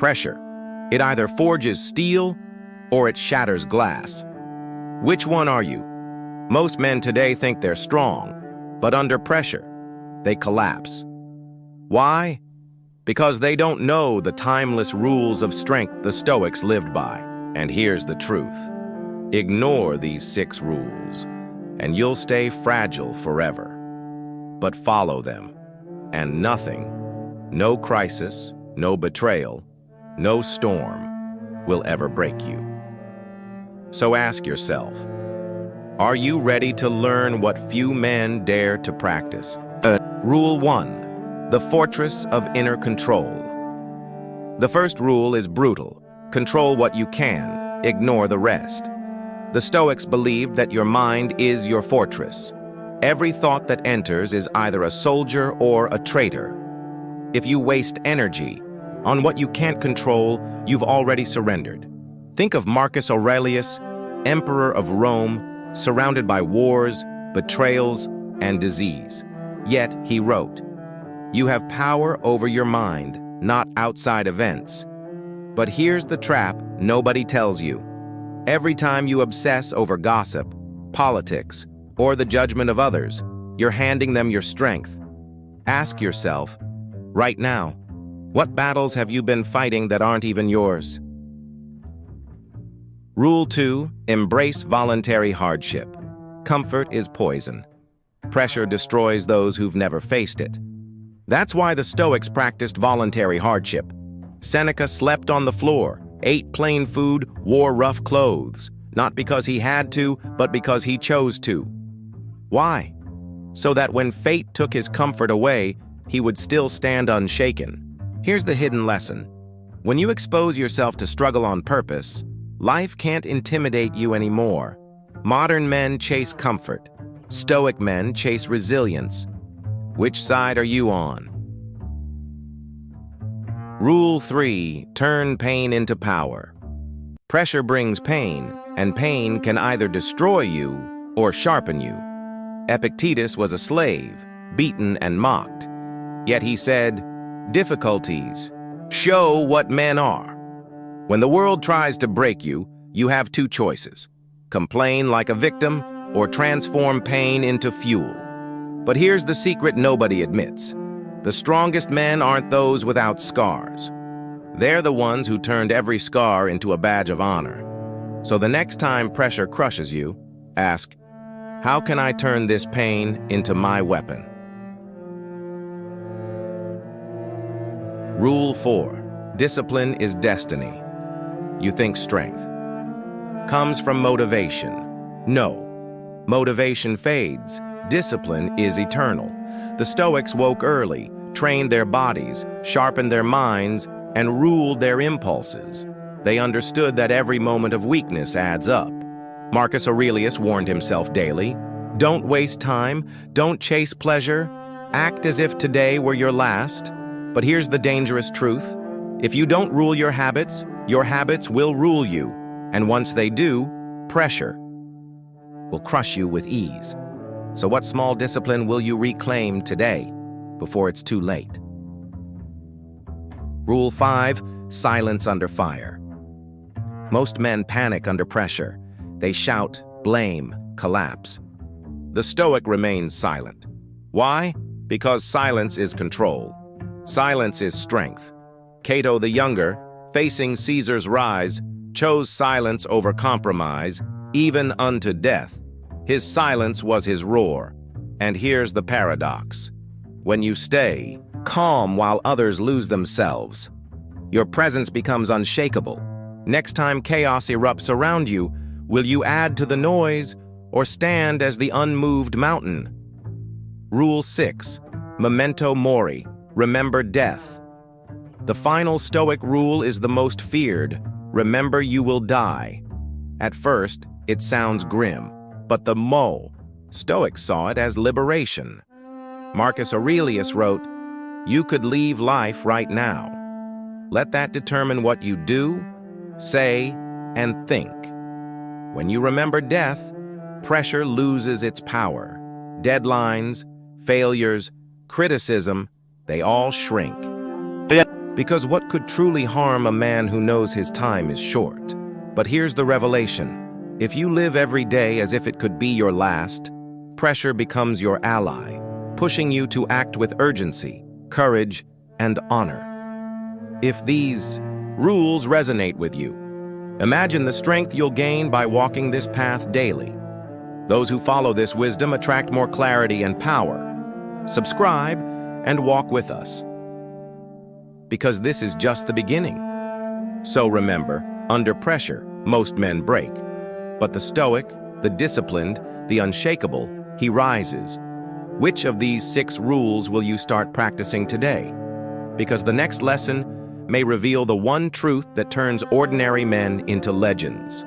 Pressure. It either forges steel or it shatters glass. Which one are you? Most men today think they're strong, but under pressure, they collapse. Why? Because they don't know the timeless rules of strength the Stoics lived by. And here's the truth. Ignore these 6 rules, and you'll stay fragile forever. But follow them, and nothing, no crisis, no betrayal, no storm, will ever break you. So ask yourself, are you ready to learn what few men dare to practice? Rule 1, the fortress of inner control. The first rule is brutal. Control what you can, ignore the rest. The Stoics believed that your mind is your fortress. Every thought that enters is either a soldier or a traitor. If you waste energy on what you can't control, you've already surrendered. Think of Marcus Aurelius, emperor of Rome, surrounded by wars, betrayals, and disease. Yet he wrote, "You have power over your mind, not outside events." But here's the trap nobody tells you. Every time you obsess over gossip, politics, or the judgment of others, you're handing them your strength. Ask yourself, right now, what battles have you been fighting that aren't even yours? Rule 2, embrace voluntary hardship. Comfort is poison. Pressure destroys those who've never faced it. That's why the Stoics practiced voluntary hardship. Seneca slept on the floor, ate plain food, wore rough clothes, not because he had to, but because he chose to. Why? So that when fate took his comfort away, he would still stand unshaken. Here's the hidden lesson. When you expose yourself to struggle on purpose, life can't intimidate you anymore. Modern men chase comfort. Stoic men chase resilience. Which side are you on? Rule 3, turn pain into power. Pressure brings pain, and pain can either destroy you or sharpen you. Epictetus was a slave, beaten and mocked. Yet he said, "Difficulties show what men are." When the world tries to break you, you have 2 choices: complain like a victim or transform pain into fuel. But here's the secret nobody admits. The strongest men aren't those without scars. They're the ones who turned every scar into a badge of honor. So the next time pressure crushes you, ask, how can I turn this pain into my weapon? Rule 4, discipline is destiny. You think strength comes from motivation. No, motivation fades. Discipline is eternal. The Stoics woke early, trained their bodies, sharpened their minds, and ruled their impulses. They understood that every moment of weakness adds up. Marcus Aurelius warned himself daily, don't waste time, don't chase pleasure, act as if today were your last. But here's the dangerous truth. If you don't rule your habits will rule you. And once they do, pressure will crush you with ease. So what small discipline will you reclaim today, before it's too late? Rule 5, silence under fire. Most men panic under pressure. They shout, blame, collapse. The Stoic remains silent. Why? Because silence is control. Silence is strength. Cato the Younger, facing Caesar's rise, chose silence over compromise, even unto death. His silence was his roar. And here's the paradox. When you stay calm while others lose themselves, your presence becomes unshakable. Next time chaos erupts around you, will you add to the noise or stand as the unmoved mountain? Rule 6, memento mori, remember death. The final Stoic rule is the most feared. Remember you will die. At first, it sounds grim, but the Stoics saw it as liberation. Marcus Aurelius wrote, "You could leave life right now. Let that determine what you do, say, and think." When you remember death, pressure loses its power. Deadlines, failures, criticism, they all shrink. Because what could truly harm a man who knows his time is short? But here's the revelation. If you live every day as if it could be your last, pressure becomes your ally, pushing you to act with urgency, courage, and honor. If these rules resonate with you, imagine the strength you'll gain by walking this path daily. Those who follow this wisdom attract more clarity and power. Subscribe and walk with us, because this is just the beginning. So remember, under pressure, most men break. But the Stoic, the disciplined, the unshakable, he rises. Which of these 6 rules will you start practicing today? Because the next lesson may reveal the one truth that turns ordinary men into legends.